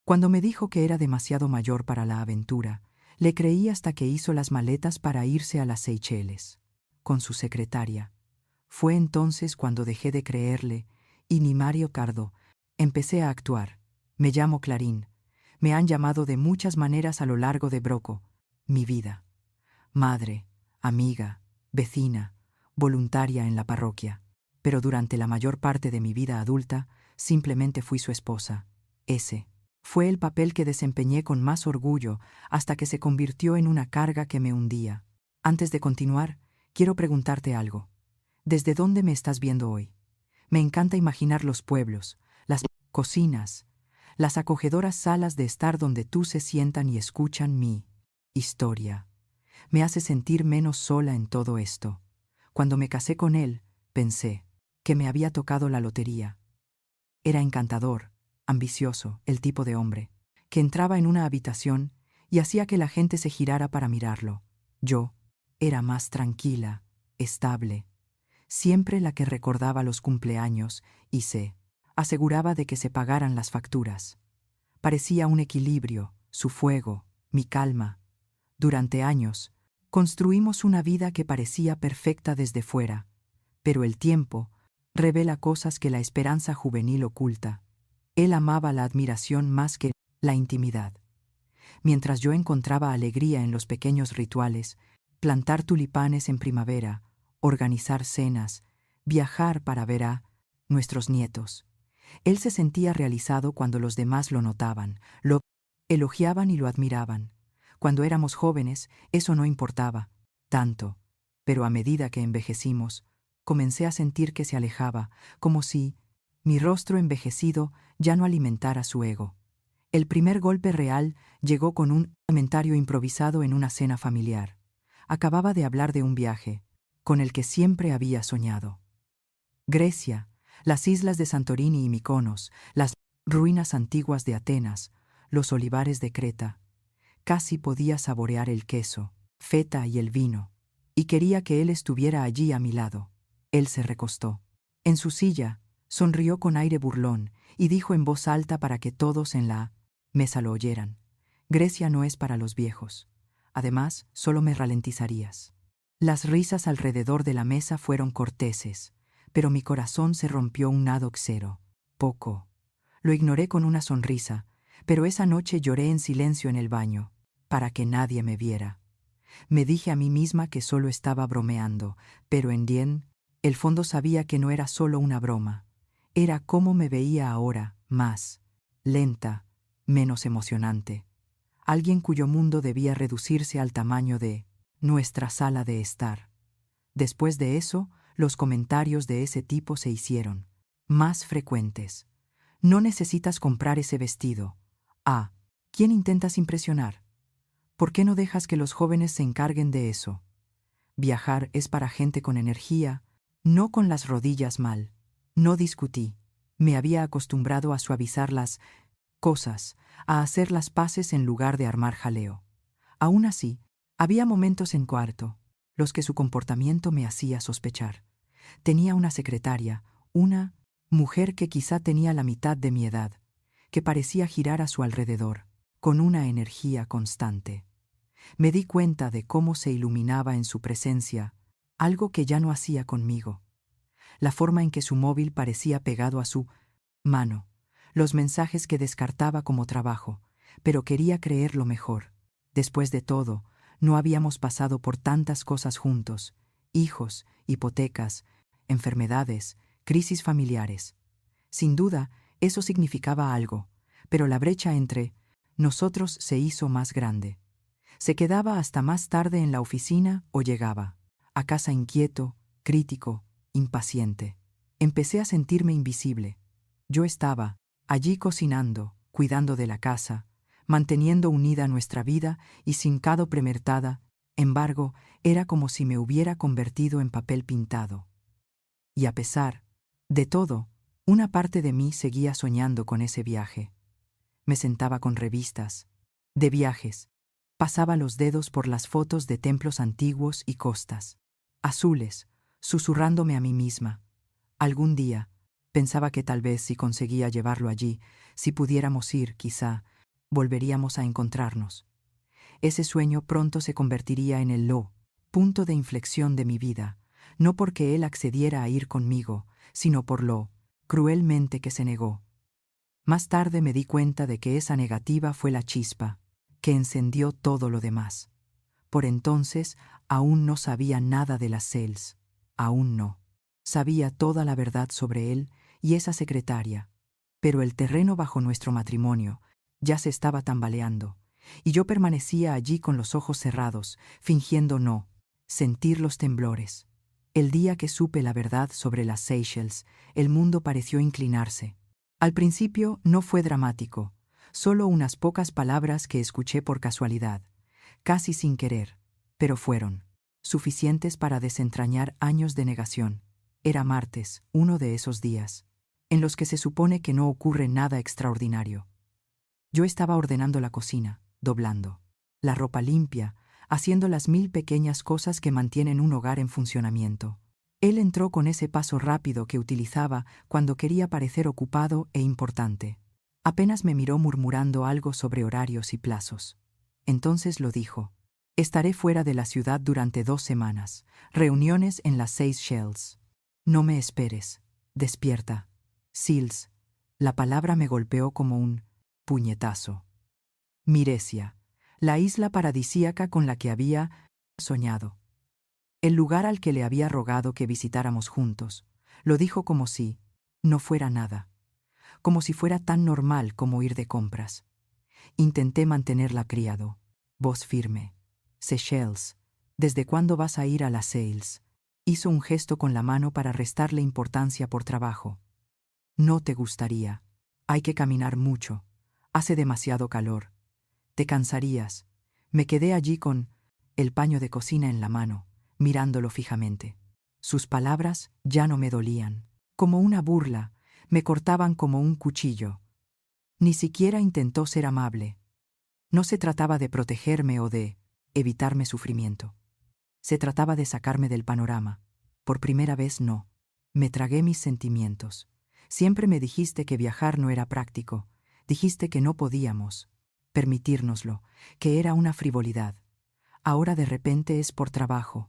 Cuando me dijo que era demasiado mayor para la aventura, le creí hasta que hizo las maletas para irse a las Seychelles, con su secretaria. Fue entonces cuando dejé de creerle, y ni Mario Cardo. Empecé a actuar. Me llamo Clarín. Me han llamado de muchas maneras a lo largo de Broco, mi vida. Madre, amiga, vecina, voluntaria en la parroquia. Pero durante la mayor parte de mi vida adulta, simplemente fui su esposa. Ese fue el papel que desempeñé con más orgullo hasta que se convirtió en una carga que me hundía. Antes de continuar, quiero preguntarte algo. ¿Desde dónde me estás viendo hoy? Me encanta imaginar los pueblos, las cocinas, las acogedoras salas de estar donde tú se sientan y escuchan mi historia. Me hace sentir menos sola en todo esto. Cuando me casé con él, pensé que me había tocado la lotería. Era encantador, ambicioso, el tipo de hombre, que entraba en una habitación y hacía que la gente se girara para mirarlo. Yo era más tranquila, estable, siempre la que recordaba los cumpleaños y se aseguraba de que se pagaran las facturas. Parecía un equilibrio, su fuego, mi calma. Durante años, construimos una vida que parecía perfecta desde fuera, pero el tiempo revela cosas que la esperanza juvenil oculta. Él amaba la admiración más que la intimidad. Mientras yo encontraba alegría en los pequeños rituales, plantar tulipanes en primavera, organizar cenas, viajar para ver a nuestros nietos. Él se sentía realizado cuando los demás lo notaban, lo elogiaban y lo admiraban. Cuando éramos jóvenes, eso no importaba tanto, pero a medida que envejecimos, comencé a sentir que se alejaba, como si mi rostro envejecido ya no alimentara su ego. El primer golpe real llegó con un comentario improvisado en una cena familiar. Acababa de hablar de un viaje, con el que siempre había soñado. Grecia, las islas de Santorini y Mykonos, las ruinas antiguas de Atenas, los olivares de Creta. Casi podía saborear el queso, feta y el vino, y quería que él estuviera allí a mi lado. Él se recostó en su silla, sonrió con aire burlón y dijo en voz alta para que todos en la mesa lo oyeran: Grecia no es para los viejos. Además, solo me ralentizarías. Las risas alrededor de la mesa fueron corteses, pero mi corazón se rompió un nado xero. Poco. Lo ignoré con una sonrisa, pero esa noche lloré en silencio en el baño, para que nadie me viera. Me dije a mí misma que solo estaba bromeando, pero en el fondo sabía que no era solo una broma. Era cómo me veía ahora, más lenta, menos emocionante. Alguien cuyo mundo debía reducirse al tamaño de nuestra sala de estar. Después de eso, los comentarios de ese tipo se hicieron más frecuentes. No necesitas comprar ese vestido. Ah, ¿quién intentas impresionar? ¿Por qué no dejas que los jóvenes se encarguen de eso? Viajar es para gente con energía, no con las rodillas mal. No discutí. Me había acostumbrado a suavizar las cosas, a hacer las paces en lugar de armar jaleo. Aún así, había momentos en cuarto, los que su comportamiento me hacía sospechar. Tenía una secretaria, una mujer que quizá tenía la mitad de mi edad, que parecía girar a su alrededor, con una energía constante. Me di cuenta de cómo se iluminaba en su presencia, algo que ya no hacía conmigo. La forma en que su móvil parecía pegado a su mano, los mensajes que descartaba como trabajo, pero quería creer lo mejor. Después de todo, no habíamos pasado por tantas cosas juntos: hijos, hipotecas, enfermedades, crisis familiares. Sin duda, eso significaba algo, pero la brecha entre nosotros se hizo más grande. Se quedaba hasta más tarde en la oficina o llegaba a casa inquieto, crítico, impaciente. Empecé a sentirme invisible. Yo estaba allí cocinando, cuidando de la casa, manteniendo unida nuestra vida y sin cada premeditada. Embargo, era como si me hubiera convertido en papel pintado. Y a pesar de todo, una parte de mí seguía soñando con ese viaje. Me sentaba con revistas de viajes, pasaba los dedos por las fotos de templos antiguos y costas azules, susurrándome a mí misma: algún día, pensaba que tal vez si conseguía llevarlo allí, si pudiéramos ir, quizá, volveríamos a encontrarnos. Ese sueño pronto se convertiría en el punto de inflexión de mi vida, no porque él accediera a ir conmigo, sino por lo cruelmente que se negó. Más tarde me di cuenta de que esa negativa fue la chispa que encendió todo lo demás. Por entonces aún no sabía nada de las Sales, aún no. Sabía toda la verdad sobre él y esa secretaria, pero el terreno bajo nuestro matrimonio ya se estaba tambaleando, y yo permanecía allí con los ojos cerrados, fingiendo no sentir los temblores. El día que supe la verdad sobre las Seychelles, el mundo pareció inclinarse. Al principio no fue dramático, solo unas pocas palabras que escuché por casualidad, casi sin querer, pero fueron suficientes para desentrañar años de negación. Era martes, uno de esos días, en los que se supone que no ocurre nada extraordinario. Yo estaba ordenando la cocina, doblando la ropa limpia, haciendo las 1000 pequeñas cosas que mantienen un hogar en funcionamiento. Él entró con ese paso rápido que utilizaba cuando quería parecer ocupado e importante. Apenas me miró murmurando algo sobre horarios y plazos. Entonces lo dijo: estaré fuera de la ciudad durante 2 semanas, reuniones en las Seychelles. No me esperes, despierta. Sils, la palabra me golpeó como un puñetazo. Miresia, la isla paradisíaca con la que había soñado. El lugar al que le había rogado que visitáramos juntos. Lo dijo como si no fuera nada, como si fuera tan normal como ir de compras. Intenté mantenerla criado. Voz firme. Seychelles, ¿desde cuándo vas a ir a las Seychelles? Hizo un gesto con la mano para restarle importancia por trabajo. No te gustaría. Hay que caminar mucho. Hace demasiado calor. Te cansarías. Me quedé allí con el paño de cocina en la mano, mirándolo fijamente. Sus palabras ya no me dolían. Como una burla, me cortaban como un cuchillo. Ni siquiera intentó ser amable. No se trataba de protegerme o de evitarme sufrimiento. Se trataba de sacarme del panorama. Por primera vez no. Me tragué mis sentimientos. Siempre me dijiste que viajar no era práctico. Dijiste que no podíamos permitírnoslo, que era una frivolidad. Ahora de repente es por trabajo.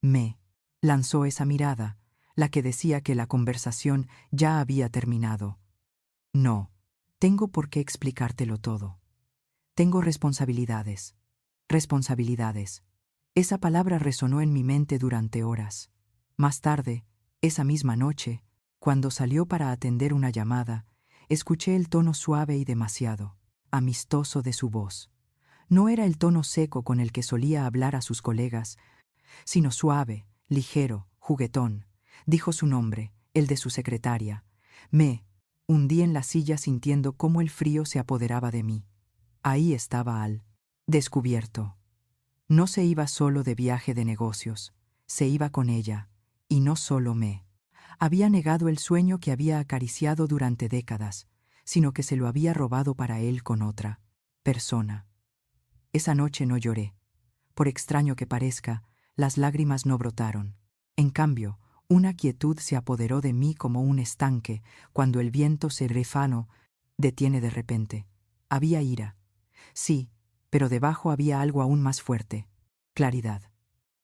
Me lanzó esa mirada, la que decía que la conversación ya había terminado. No, tengo por qué explicártelo todo. Tengo responsabilidades. Responsabilidades. Esa palabra resonó en mi mente durante horas. Más tarde, esa misma noche, cuando salió para atender una llamada, escuché el tono suave y demasiado amistoso de su voz. No era el tono seco con el que solía hablar a sus colegas, sino suave, ligero, juguetón. Dijo su nombre, el de su secretaria. Me hundí en la silla sintiendo cómo el frío se apoderaba de mí. Ahí estaba Al, descubierto. No se iba solo de viaje de negocios, se iba con ella, y no solo me. Había negado el sueño que había acariciado durante décadas, sino que se lo había robado para él con otra persona. Esa noche no lloré. Por extraño que parezca, las lágrimas no brotaron. En cambio, una quietud se apoderó de mí como un estanque cuando el viento serrefano detiene de repente. Había ira. Sí, pero debajo había algo aún más fuerte: claridad.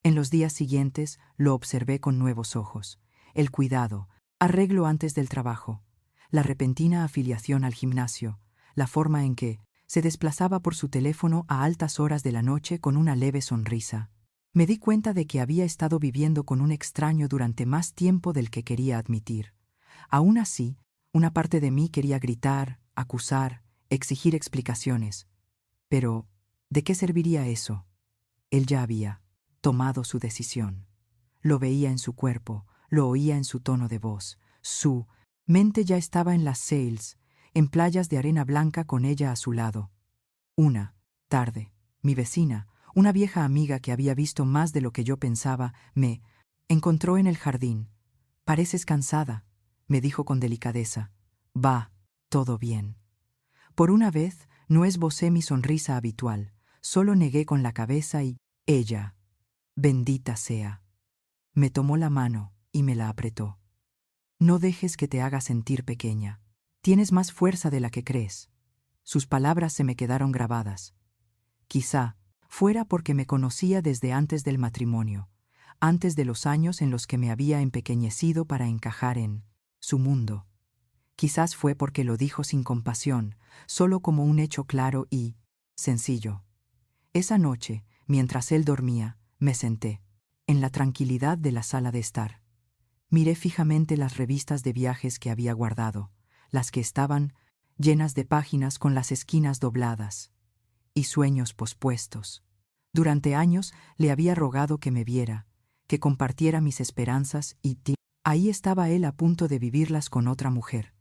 En los días siguientes lo observé con nuevos ojos. El cuidado, arreglo antes del trabajo, la repentina afiliación al gimnasio, la forma en que se desplazaba por su teléfono a altas horas de la noche con una leve sonrisa. Me di cuenta de que había estado viviendo con un extraño durante más tiempo del que quería admitir. Aún así, una parte de mí quería gritar, acusar, exigir explicaciones. Pero, ¿de qué serviría eso? Él ya había tomado su decisión. Lo veía en su cuerpo, lo oía en su tono de voz. Su mente ya estaba en las Seychelles, en playas de arena blanca con ella a su lado. Una tarde, mi vecina, una vieja amiga que había visto más de lo que yo pensaba, me encontró en el jardín. «Pareces cansada», me dijo con delicadeza. «Va, todo bien». Por una vez no esbocé mi sonrisa habitual, solo negué con la cabeza y ella, bendita sea, me tomó la mano y me la apretó. «No dejes que te haga sentir pequeña. Tienes más fuerza de la que crees. Sus palabras se me quedaron grabadas. Quizá fuera porque me conocía desde antes del matrimonio, antes de los años en los que me había empequeñecido para encajar en su mundo. Quizás fue porque lo dijo sin compasión, solo como un hecho claro y sencillo. Esa noche, mientras él dormía, me senté, en la tranquilidad de la sala de estar. Miré fijamente las revistas de viajes que había guardado, las que estaban llenas de páginas con las esquinas dobladas, y sueños pospuestos. Durante años le había rogado que me viera, que compartiera mis esperanzas y ahí estaba él a punto de vivirlas con otra mujer.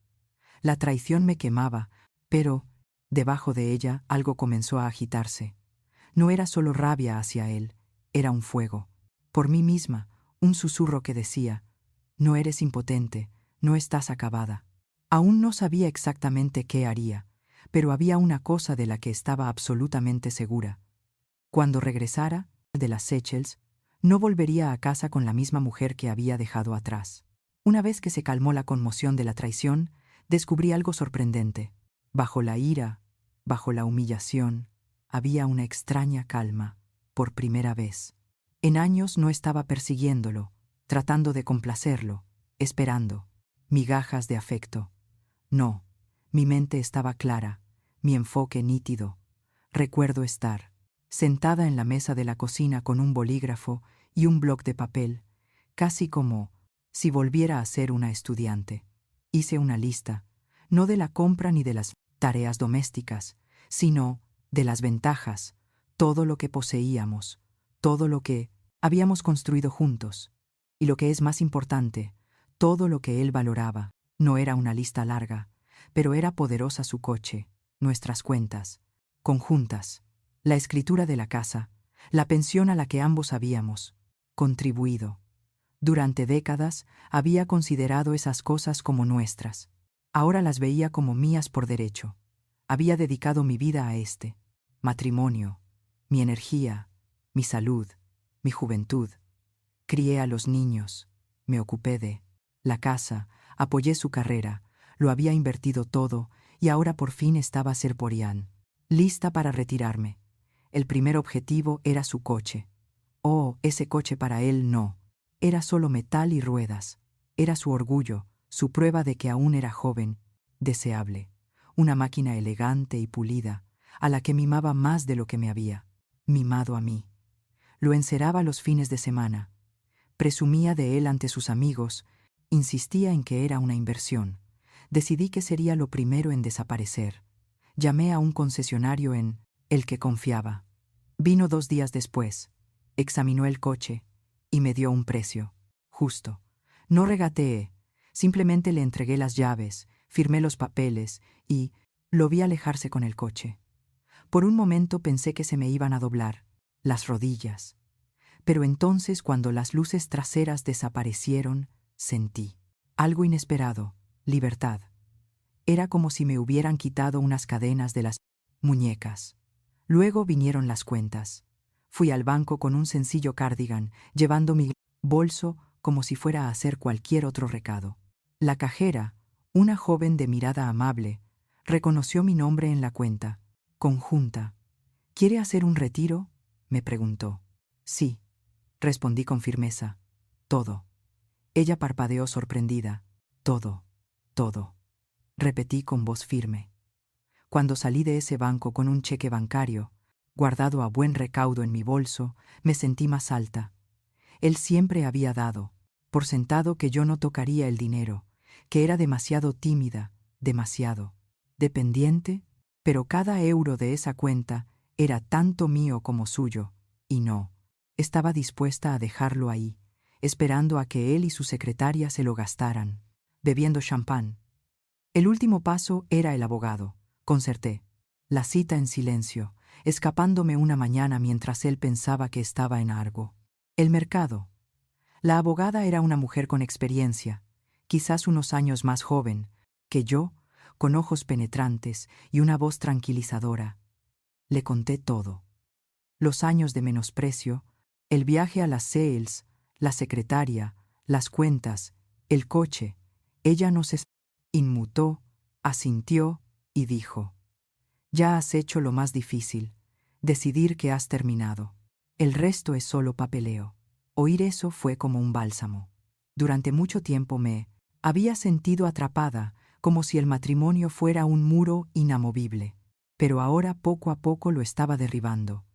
La traición me quemaba, pero, debajo de ella, algo comenzó a agitarse. No era solo rabia hacia él, era un fuego. Por mí misma, un susurro que decía: no eres impotente, no estás acabada. Aún no sabía exactamente qué haría, pero había una cosa de la que estaba absolutamente segura. Cuando regresara de las Seychelles, no volvería a casa con la misma mujer que había dejado atrás. Una vez que se calmó la conmoción de la traición, descubrí algo sorprendente. Bajo la ira, bajo la humillación, había una extraña calma, por primera vez. En años no estaba persiguiéndolo, tratando de complacerlo, esperando migajas de afecto. No, mi mente estaba clara, mi enfoque nítido. Recuerdo estar sentada en la mesa de la cocina con un bolígrafo y un bloc de papel, casi como si volviera a ser una estudiante. Hice una lista, no de la compra ni de las tareas domésticas, sino de las ventajas, todo lo que poseíamos, todo lo que habíamos construido juntos, y lo que es más importante, todo lo que él valoraba. No era una lista larga, pero era poderosa: su coche, nuestras cuentas conjuntas, la escritura de la casa, la pensión a la que ambos habíamos contribuido. Durante décadas había considerado esas cosas como nuestras. Ahora las veía como mías por derecho. Había dedicado mi vida a este matrimonio, mi energía, mi salud, mi juventud. Crié a los niños, me ocupé de la casa, apoyé su carrera, lo había invertido todo y ahora por fin estaba a ser Porián, lista para retirarme. El primer objetivo era su coche. Oh, ese coche para él no. Era solo metal y ruedas. Era su orgullo, su prueba de que aún era joven, deseable. Una máquina elegante y pulida, a la que mimaba más de lo que me había mimado a mí. Lo enceraba los fines de semana. Presumía de él ante sus amigos, insistía en que era una inversión. Decidí que sería lo primero en desaparecer. Llamé a un concesionario en el que confiaba. Vino 2 días después, examinó el coche y me dio un precio justo. No regateé, simplemente le entregué las llaves, firmé los papeles y lo vi alejarse con el coche. Por un momento pensé que se me iban a doblar las rodillas. Pero entonces, cuando las luces traseras desaparecieron, sentí algo inesperado: libertad. Era como si me hubieran quitado unas cadenas de las muñecas. Luego vinieron las cuentas. Fui al banco con un sencillo cardigan, llevando mi bolso como si fuera a hacer cualquier otro recado. La cajera, una joven de mirada amable, reconoció mi nombre en la cuenta conjunta. ¿Quiere hacer un retiro?, me preguntó. Sí, respondí con firmeza. Todo. Ella parpadeó sorprendida. Todo, todo. Repetí con voz firme. Cuando salí de ese banco con un cheque bancario, guardado a buen recaudo en mi bolso, me sentí más alta. Él siempre había dado por sentado que yo no tocaría el dinero, que era demasiado tímida, demasiado dependiente, pero cada euro de esa cuenta era tanto mío como suyo, y no, estaba dispuesta a dejarlo ahí, esperando a que él y su secretaria se lo gastaran, bebiendo champán. El último paso era el abogado. Concerté la cita en silencio, escapándome una mañana mientras él pensaba que estaba en algo. El mercado. La abogada era una mujer con experiencia, quizás unos años más joven que yo, con ojos penetrantes y una voz tranquilizadora. Le conté todo. Los años de menosprecio, el viaje a las Seychelles, la secretaria, las cuentas, el coche. Ella no se inmutó, asintió y dijo: Ya has hecho lo más difícil, decidir que has terminado. El resto es solo papeleo. Oír eso fue como un bálsamo. Durante mucho tiempo me había sentido atrapada, como si el matrimonio fuera un muro inamovible. Pero ahora poco a poco lo estaba derribando.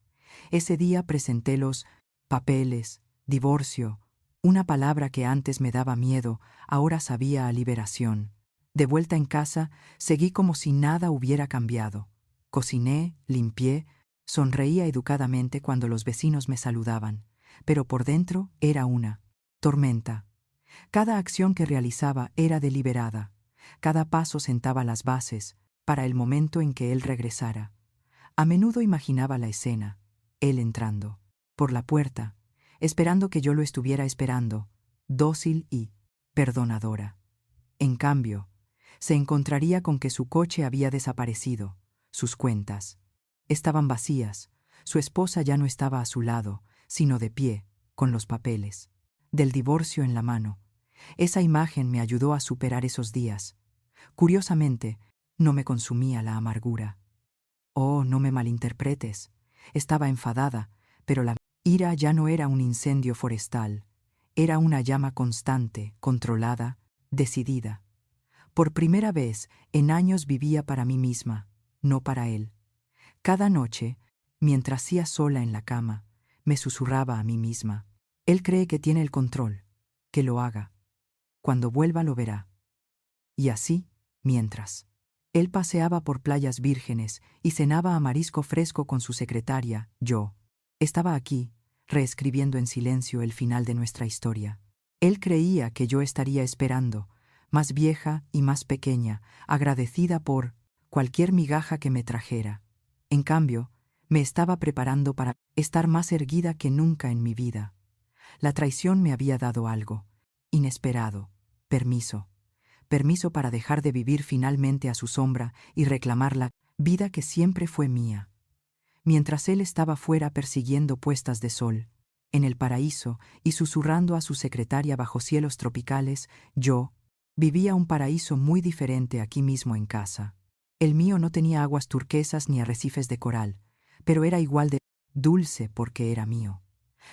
Ese día presenté los papeles, divorcio, una palabra que antes me daba miedo, ahora sabía a liberación. De vuelta en casa, seguí como si nada hubiera cambiado. Cociné, limpié, sonreía educadamente cuando los vecinos me saludaban, pero por dentro era una tormenta. Cada acción que realizaba era deliberada. Cada paso sentaba las bases para el momento en que él regresara. A menudo imaginaba la escena, él entrando por la puerta, esperando que yo lo estuviera esperando, dócil y perdonadora. En cambio, se encontraría con que su coche había desaparecido, sus cuentas estaban vacías, su esposa ya no estaba a su lado, sino de pie, con los papeles del divorcio en la mano. Esa imagen me ayudó a superar esos días. Curiosamente, no me consumía la amargura. Oh, no me malinterpretes. Estaba enfadada, pero la ira ya no era un incendio forestal. Era una llama constante, controlada, decidida. Por primera vez en años vivía para mí misma, no para él. Cada noche, mientras hacía sola en la cama, me susurraba a mí misma. Él cree que tiene el control, que lo haga. Cuando vuelva lo verá. Y así, mientras él paseaba por playas vírgenes y cenaba a marisco fresco con su secretaria, yo estaba aquí, reescribiendo en silencio el final de nuestra historia. Él creía que yo estaría esperando, más vieja y más pequeña, agradecida por cualquier migaja que me trajera. En cambio, me estaba preparando para estar más erguida que nunca en mi vida. La traición me había dado algo inesperado, permiso. Permiso para dejar de vivir finalmente a su sombra y reclamar la vida que siempre fue mía. Mientras él estaba fuera persiguiendo puestas de sol, en el paraíso y susurrando a su secretaria bajo cielos tropicales, yo vivía un paraíso muy diferente aquí mismo en casa. El mío no tenía aguas turquesas ni arrecifes de coral, pero era igual de dulce porque era mío.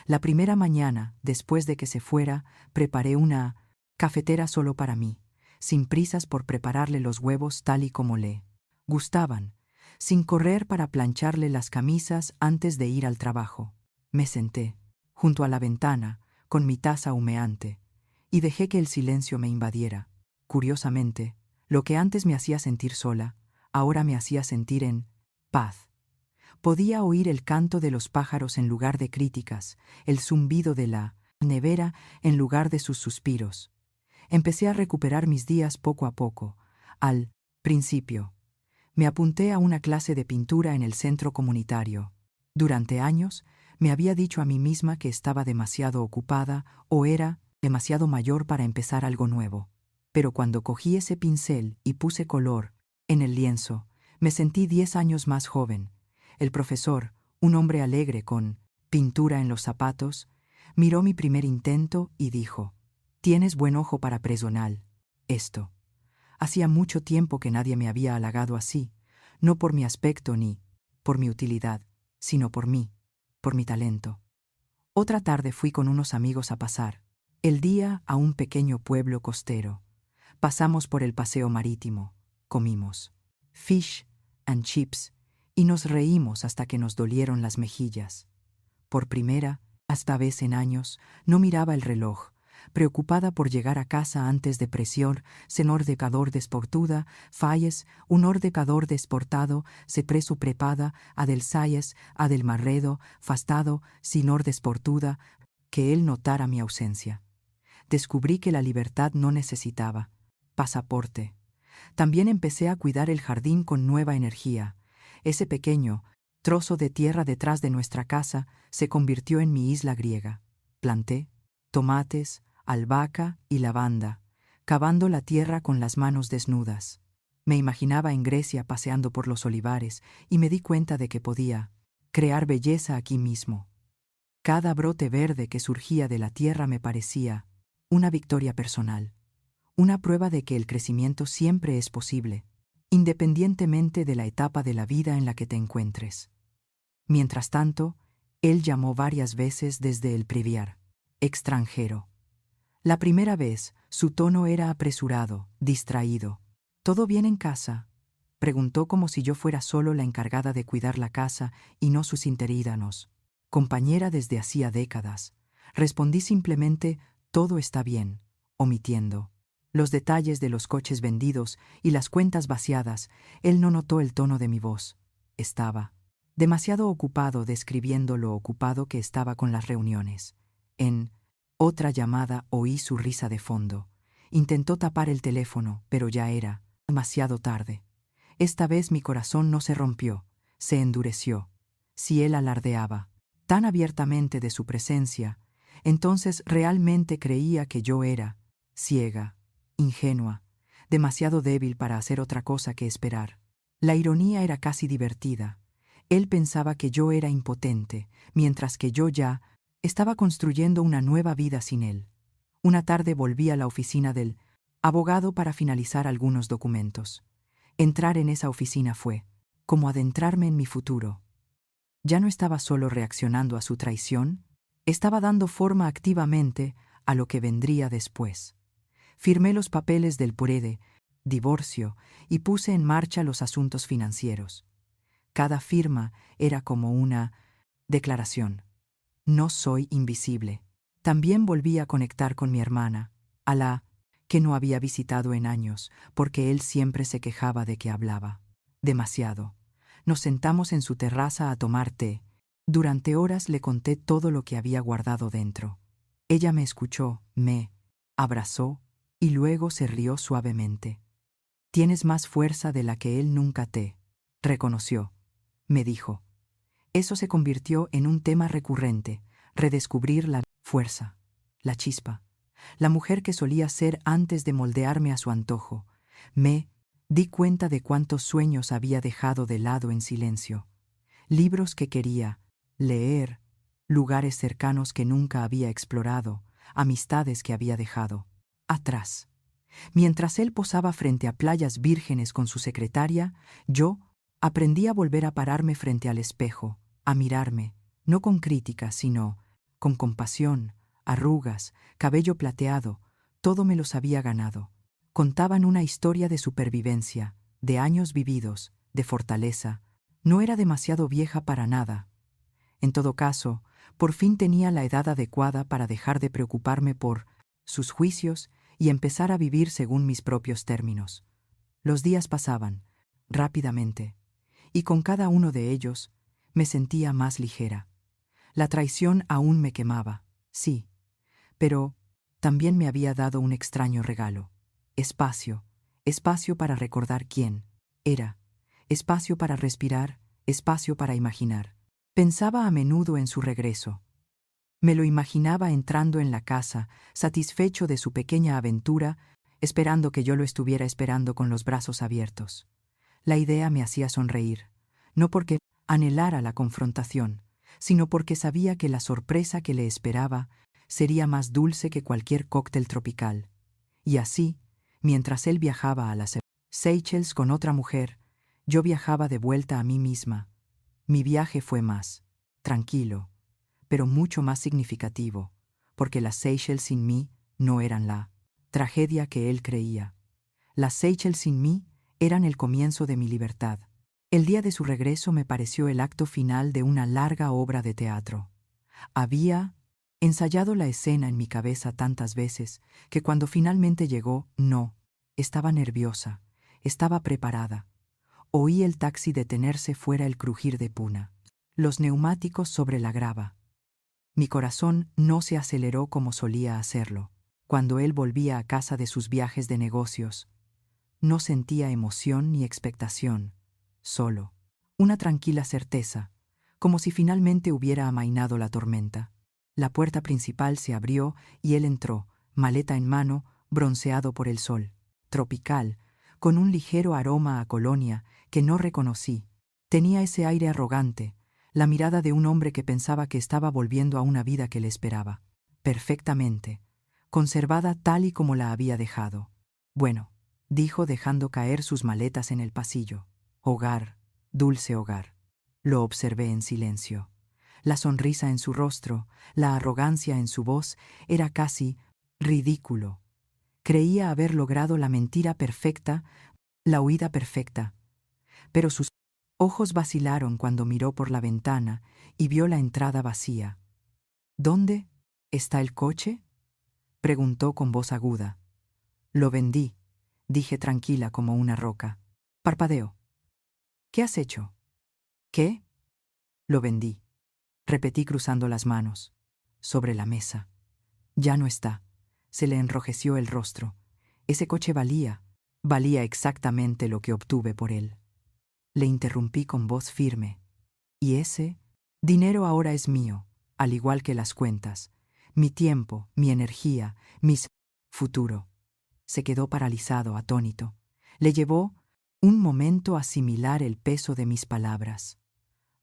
La primera mañana, después de que se fuera, preparé una cafetera solo para mí, sin prisas por prepararle los huevos tal y como le gustaban, sin correr para plancharle las camisas antes de ir al trabajo. Me senté, junto a la ventana, con mi taza humeante, y dejé que el silencio me invadiera. Curiosamente, lo que antes me hacía sentir sola, ahora me hacía sentir en paz. Podía oír el canto de los pájaros en lugar de críticas, el zumbido de la nevera en lugar de sus suspiros. Empecé a recuperar mis días poco a poco. Al principio, me apunté a una clase de pintura en el centro comunitario. Durante años, me había dicho a mí misma que estaba demasiado ocupada o era demasiado mayor para empezar algo nuevo. Pero cuando cogí ese pincel y puse color en el lienzo, me sentí 10 años más joven. El profesor, un hombre alegre con pintura en los zapatos, miró mi primer intento y dijo: «Tienes buen ojo para personal. Esto». Hacía mucho tiempo que nadie me había halagado así, no por mi aspecto ni por mi utilidad, sino por mí, por mi talento. Otra tarde fui con unos amigos a pasar el día a un pequeño pueblo costero. Pasamos por el paseo marítimo, comimos fish and chips y nos reímos hasta que nos dolieron las mejillas. Por primera vez en años, no miraba el reloj, preocupada por llegar a casa antes de presión, sen ordecador desportuda, falles, un ordecador desportado, se preso prepada, adel sayes, adel marredo, fastado, sinor desportuda, que él notara mi ausencia. Descubrí que la libertad no necesitaba pasaporte. También empecé a cuidar el jardín con nueva energía. Ese pequeño trozo de tierra detrás de nuestra casa se convirtió en mi isla griega. Planté tomates, albahaca y lavanda, cavando la tierra con las manos desnudas. Me imaginaba en Grecia paseando por los olivares y me di cuenta de que podía crear belleza aquí mismo. Cada brote verde que surgía de la tierra me parecía una victoria personal, una prueba de que el crecimiento siempre es posible, independientemente de la etapa de la vida en la que te encuentres. Mientras tanto, él llamó varias veces desde el previar. Extranjero. La primera vez, su tono era apresurado, distraído. ¿Todo bien en casa?, preguntó como si yo fuera solo la encargada de cuidar la casa y no sus interídanos. Compañera desde hacía décadas. Respondí simplemente, todo está bien, omitiendo los detalles de los coches vendidos y las cuentas vaciadas. Él no notó el tono de mi voz. Estaba demasiado ocupado describiendo lo ocupado que estaba con las reuniones. En otra llamada oí su risa de fondo. Intentó tapar el teléfono, pero ya era demasiado tarde. Esta vez mi corazón no se rompió, se endureció. Si él alardeaba tan abiertamente de su presencia, entonces realmente creía que yo era ciega, ingenua, demasiado débil para hacer otra cosa que esperar. La ironía era casi divertida. Él pensaba que yo era impotente, mientras que yo ya estaba construyendo una nueva vida sin él. Una tarde volví a la oficina del abogado para finalizar algunos documentos. Entrar en esa oficina fue como adentrarme en mi futuro. Ya no estaba solo reaccionando a su traición, estaba dando forma activamente a lo que vendría después. Firmé los papeles del puré divorcio y puse en marcha los asuntos financieros. Cada firma era como una declaración. No soy invisible. También volví a conectar con mi hermana, a la que no había visitado en años, porque él siempre se quejaba de que hablaba demasiado. Nos sentamos en su terraza a tomar té. Durante horas le conté todo lo que había guardado dentro. Ella me escuchó, me abrazó y luego se rió suavemente. Tienes más fuerza de la que él nunca te reconoció, me dijo. Eso se convirtió en un tema recurrente, redescubrir la fuerza, la chispa, la mujer que solía ser antes de moldearme a su antojo. Me di cuenta de cuántos sueños había dejado de lado en silencio, libros que quería leer, lugares cercanos que nunca había explorado, amistades que había dejado atrás. Mientras él posaba frente a playas vírgenes con su secretaria, yo aprendí a volver a pararme frente al espejo, a mirarme, no con crítica, sino con compasión, arrugas, cabello plateado, todo me los había ganado. Contaban una historia de supervivencia, de años vividos, de fortaleza. No era demasiado vieja para nada. En todo caso, por fin tenía la edad adecuada para dejar de preocuparme por sus juicios y empezar a vivir según mis propios términos. Los días pasaban, rápidamente, y con cada uno de ellos me sentía más ligera. La traición aún me quemaba, sí, pero también me había dado un extraño regalo. Espacio, espacio para recordar quién era, espacio para respirar, espacio para imaginar. Pensaba a menudo en su regreso. Me lo imaginaba entrando en la casa, satisfecho de su pequeña aventura, esperando que yo lo estuviera esperando con los brazos abiertos. La idea me hacía sonreír, no porque anhelara la confrontación, sino porque sabía que la sorpresa que le esperaba sería más dulce que cualquier cóctel tropical. Y así, mientras él viajaba a las Seychelles con otra mujer, yo viajaba de vuelta a mí misma. Mi viaje fue más tranquilo, pero mucho más significativo, porque las Seychelles sin mí no eran la tragedia que él creía. Las Seychelles sin mí eran el comienzo de mi libertad. El día de su regreso me pareció el acto final de una larga obra de teatro. Había ensayado la escena en mi cabeza tantas veces que cuando finalmente llegó, estaba nerviosa, estaba preparada. Oí el taxi detenerse fuera, el crujir de Puna, los neumáticos sobre la grava. Mi corazón no se aceleró como solía hacerlo. Cuando él volvía a casa de sus viajes de negocios, no sentía emoción ni expectación, solo una tranquila certeza, como si finalmente hubiera amainado la tormenta. La puerta principal se abrió y él entró, maleta en mano, bronceado por el sol, tropical, con un ligero aroma a colonia que no reconocí. Tenía ese aire arrogante, la mirada de un hombre que pensaba que estaba volviendo a una vida que le esperaba, perfectamente, conservada tal y como la había dejado. Bueno, dijo dejando caer sus maletas en el pasillo. Hogar, dulce hogar. Lo observé en silencio. La sonrisa en su rostro, la arrogancia en su voz, era casi ridículo. Creía haber logrado la mentira perfecta, la huida perfecta. Pero sus ojos vacilaron cuando miró por la ventana y vio la entrada vacía. ¿Dónde está el coche?, preguntó con voz aguda. Lo vendí, dije tranquila como una roca. Parpadeó. ¿Qué has hecho? ¿Qué? Lo vendí, repetí cruzando las manos. Sobre la mesa. Ya no está. Se le enrojeció el rostro. Ese coche valía exactamente lo que obtuve por él. Le interrumpí con voz firme. ¿Y ese dinero ahora es mío, al igual que las cuentas? Mi tiempo, mi energía, mis futuro. Se quedó paralizado, atónito. Le llevó un momento asimilar el peso de mis palabras.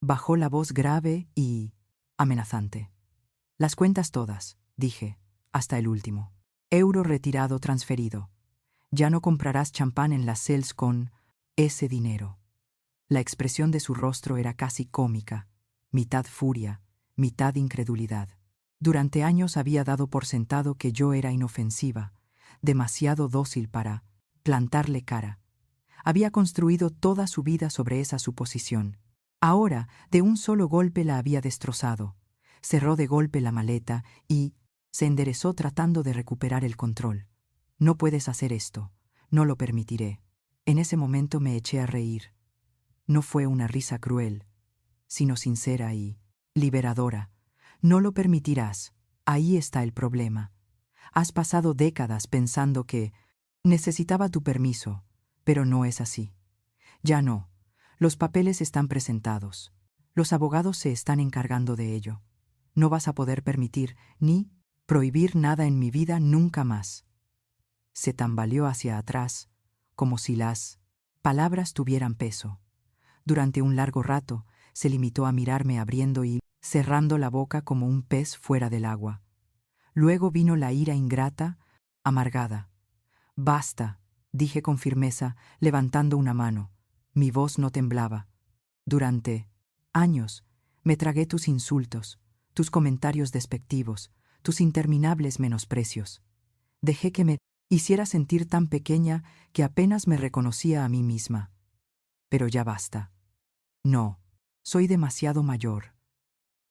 Bajó la voz grave y amenazante. Las cuentas todas, dije, hasta el último. Euro retirado transferido. Ya no comprarás champán en las Sells con ese dinero. La expresión de su rostro era casi cómica, mitad furia, mitad incredulidad. Durante años había dado por sentado que yo era inofensiva, demasiado dócil para plantarle cara. Había construido toda su vida sobre esa suposición. Ahora, de un solo golpe la había destrozado. Cerró de golpe la maleta y se enderezó tratando de recuperar el control. No puedes hacer esto. No lo permitiré. En ese momento me eché a reír. No fue una risa cruel, sino sincera y liberadora. No lo permitirás. Ahí está el problema. Has pasado décadas pensando que necesitaba tu permiso, pero no es así. Ya no. Los papeles están presentados. Los abogados se están encargando de ello. No vas a poder permitir ni prohibir nada en mi vida nunca más. Se tambaleó hacia atrás, como si las palabras tuvieran peso. Durante un largo rato, se limitó a mirarme abriendo y cerrando la boca como un pez fuera del agua. Luego vino la ira ingrata, amargada. Basta, dije con firmeza, levantando una mano. Mi voz no temblaba. Durante años me tragué tus insultos, tus comentarios despectivos, tus interminables menosprecios. Dejé que me hiciera sentir tan pequeña que apenas me reconocía a mí misma. Pero ya basta. No, soy demasiado mayor.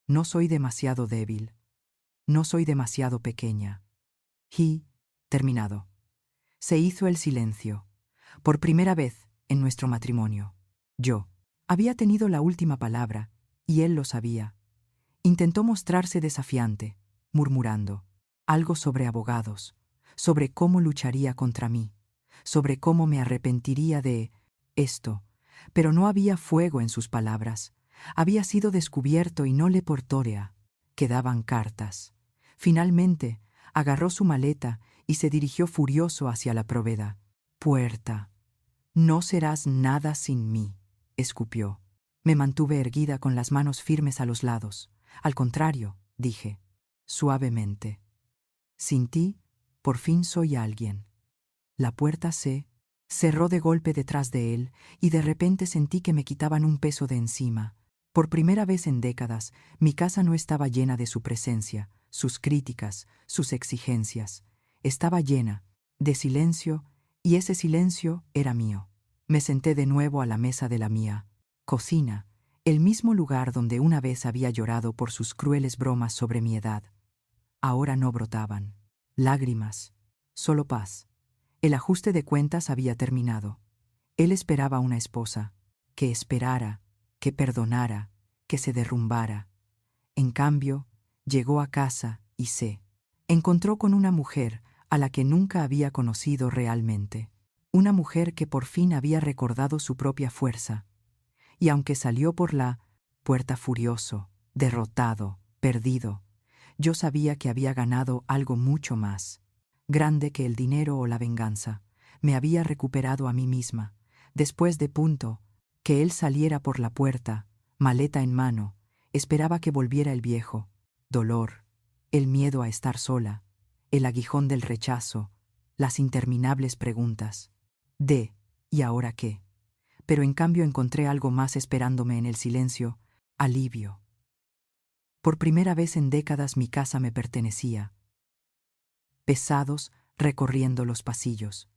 No soy demasiado débil. No soy demasiado pequeña. Y, terminado. Se hizo el silencio. Por primera vez en nuestro matrimonio. Yo había tenido la última palabra, y él lo sabía. Intentó mostrarse desafiante, murmurando algo sobre abogados, sobre cómo lucharía contra mí, sobre cómo me arrepentiría de esto, pero no había fuego en sus palabras. Había sido descubierto y no le portórea. Quedaban cartas. Finalmente, agarró su maleta y se dirigió furioso hacia la Poveda. Puerta. No serás nada sin mí, escupió. Me mantuve erguida con las manos firmes a los lados. Al contrario, dije, suavemente. Sin ti, por fin soy alguien. La puerta se cerró de golpe detrás de él y de repente sentí que me quitaban un peso de encima. Por primera vez en décadas, mi casa no estaba llena de su presencia, sus críticas, sus exigencias. Estaba llena de silencio y ese silencio era mío. Me senté de nuevo a la mesa de la mía cocina, el mismo lugar donde una vez había llorado por sus crueles bromas sobre mi edad. Ahora no brotaban lágrimas, solo paz. El ajuste de cuentas había terminado. Él esperaba una esposa, que esperara, que perdonara, que se derrumbara. En cambio, llegó a casa y se encontró con una mujer a la que nunca había conocido realmente. Una mujer que por fin había recordado su propia fuerza. Y aunque salió por la puerta furioso, derrotado, perdido, yo sabía que había ganado algo mucho más grande que el dinero o la venganza. Me había recuperado a mí misma. Después de punto, que él saliera por la puerta, maleta en mano, esperaba que volviera el viejo dolor, el miedo a estar sola, el aguijón del rechazo, las interminables preguntas. ¿y ahora qué? Pero en cambio encontré algo más esperándome en el silencio: alivio. Por primera vez en décadas mi casa me pertenecía. Pesados recorriendo los pasillos.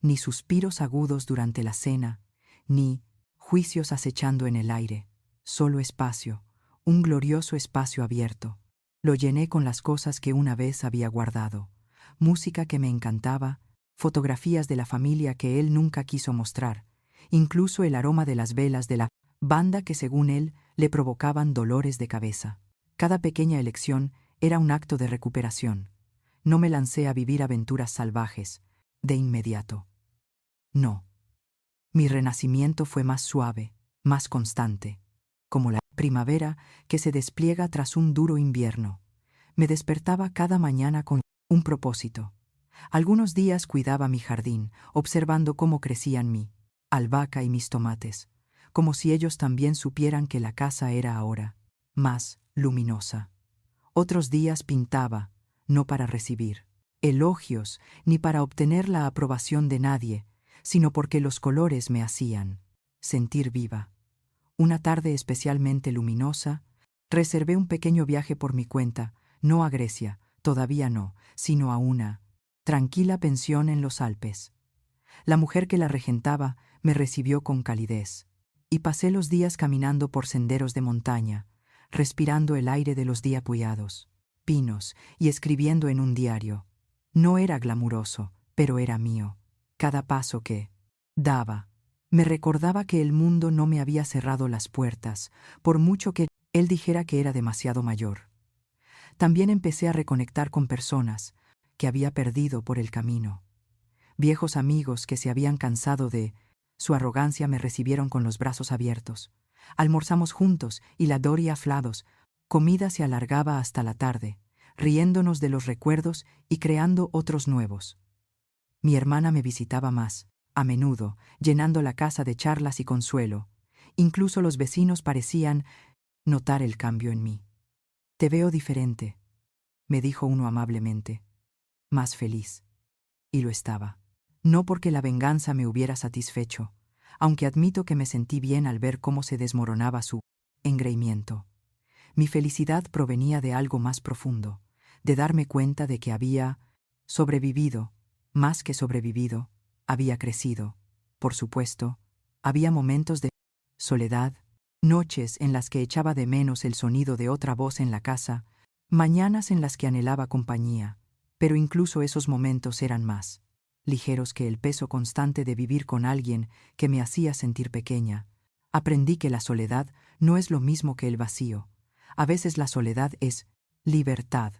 Ni suspiros agudos durante la cena, ni juicios acechando en el aire. Solo espacio, un glorioso espacio abierto. Lo llené con las cosas que una vez había guardado. Música que me encantaba, fotografías de la familia que él nunca quiso mostrar, incluso el aroma de las velas de la banda que según él le provocaban dolores de cabeza. Cada pequeña elección era un acto de recuperación. No me lancé a vivir aventuras salvajes, de inmediato. No. Mi renacimiento fue más suave, más constante, como la primavera que se despliega tras un duro invierno. Me despertaba cada mañana con un propósito. Algunos días cuidaba mi jardín, observando cómo crecían mi albahaca y mis tomates, como si ellos también supieran que la casa era ahora más luminosa. Otros días pintaba, no para recibir elogios ni para obtener la aprobación de nadie, sino porque los colores me hacían sentir viva. Una tarde especialmente luminosa, reservé un pequeño viaje por mi cuenta, no a Grecia, todavía no, sino a una tranquila pensión en los Alpes. La mujer que la regentaba me recibió con calidez, y pasé los días caminando por senderos de montaña, respirando el aire de los diapuyados pinos y escribiendo en un diario. No era glamuroso, pero era mío. Cada paso que daba me recordaba que el mundo no me había cerrado las puertas, por mucho que él dijera que era demasiado mayor. También empecé a reconectar con personas que había perdido por el camino. Viejos amigos que se habían cansado de su arrogancia me recibieron con los brazos abiertos. Almorzamos juntos y la doria aflados. Comida se alargaba hasta la tarde, riéndonos de los recuerdos y creando otros nuevos. Mi hermana me visitaba más, a menudo, llenando la casa de charlas y consuelo. Incluso los vecinos parecían notar el cambio en mí. «Te veo diferente», me dijo uno amablemente. Más feliz. Y lo estaba. No porque la venganza me hubiera satisfecho, aunque admito que me sentí bien al ver cómo se desmoronaba su engreimiento. Mi felicidad provenía de algo más profundo, de darme cuenta de que había sobrevivido, más que sobrevivido, había crecido. Por supuesto, había momentos de soledad, noches en las que echaba de menos el sonido de otra voz en la casa, mañanas en las que anhelaba compañía, pero incluso esos momentos eran más ligeros que el peso constante de vivir con alguien que me hacía sentir pequeña. Aprendí que la soledad no es lo mismo que el vacío. A veces la soledad es libertad.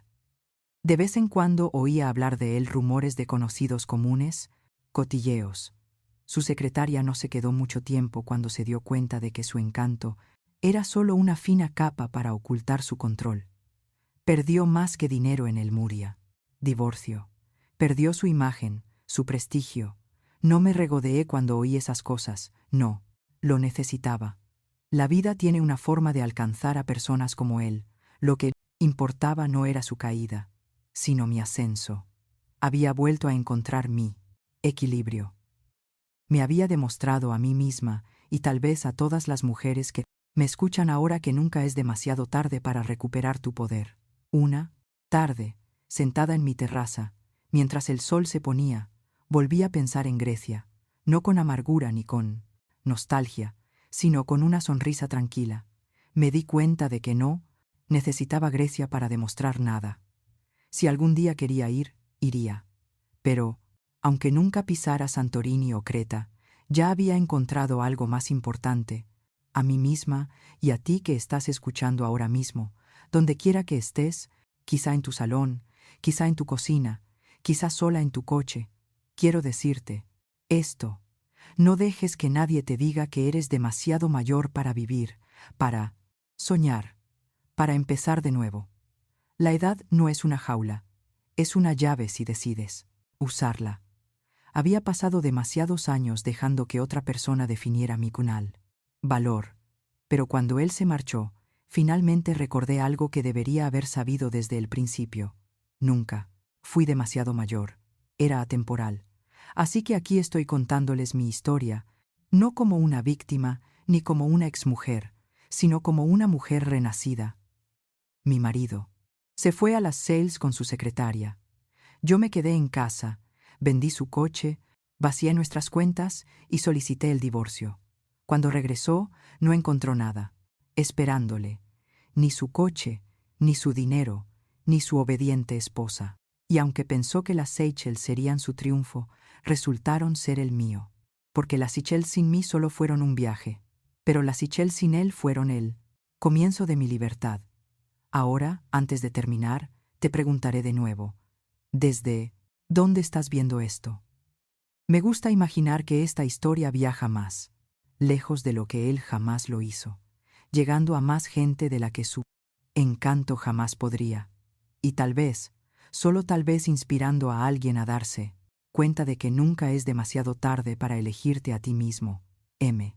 De vez en cuando oía hablar de él rumores de conocidos comunes, cotilleos. Su secretaria no se quedó mucho tiempo cuando se dio cuenta de que su encanto era solo una fina capa para ocultar su control. Perdió más que dinero en el Muria. Divorcio. Perdió su imagen, su prestigio. No me regodeé cuando oí esas cosas, no, lo necesitaba. La vida tiene una forma de alcanzar a personas como él. Lo que importaba no era su caída, sino mi ascenso. Había vuelto a encontrar mi equilibrio. Me había demostrado a mí misma, y tal vez a todas las mujeres que me escuchan ahora, que nunca es demasiado tarde para recuperar tu poder. Una tarde, sentada en mi terraza, mientras el sol se ponía, volví a pensar en Grecia, no con amargura ni con nostalgia, sino con una sonrisa tranquila. Me di cuenta de que no necesitaba Grecia para demostrar nada. Si algún día quería ir, iría. Pero, aunque nunca pisara Santorini o Creta, ya había encontrado algo más importante, a mí misma y a ti que estás escuchando ahora mismo, donde quiera que estés, quizá en tu salón, quizá en tu cocina, quizá sola en tu coche. Quiero decirte esto: no dejes que nadie te diga que eres demasiado mayor para vivir, para soñar, para empezar de nuevo. La edad no es una jaula, es una llave si decides usarla. Había pasado demasiados años dejando que otra persona definiera mi valor, pero cuando él se marchó, finalmente recordé algo que debería haber sabido desde el principio. Nunca fui demasiado mayor. Era atemporal. Así que aquí estoy contándoles mi historia, no como una víctima ni como una exmujer, sino como una mujer renacida. Mi marido se fue a las sales con su secretaria. Yo me quedé en casa, vendí su coche, vacié nuestras cuentas y solicité el divorcio. Cuando regresó, no encontró nada, esperándole, ni su coche, ni su dinero, ni su obediente esposa. Y aunque pensó que las Seychelles serían su triunfo, resultaron ser el mío. Porque las Seychelles sin mí solo fueron un viaje, pero las Seychelles sin él fueron el comienzo de mi libertad. Ahora, antes de terminar, te preguntaré de nuevo, ¿desde dónde estás viendo esto? Me gusta imaginar que esta historia viaja más, lejos de lo que él jamás lo hizo, llegando a más gente de la que su encanto jamás podría, y tal vez, solo tal vez inspirando a alguien a darse cuenta de que nunca es demasiado tarde para elegirte a ti mismo. M.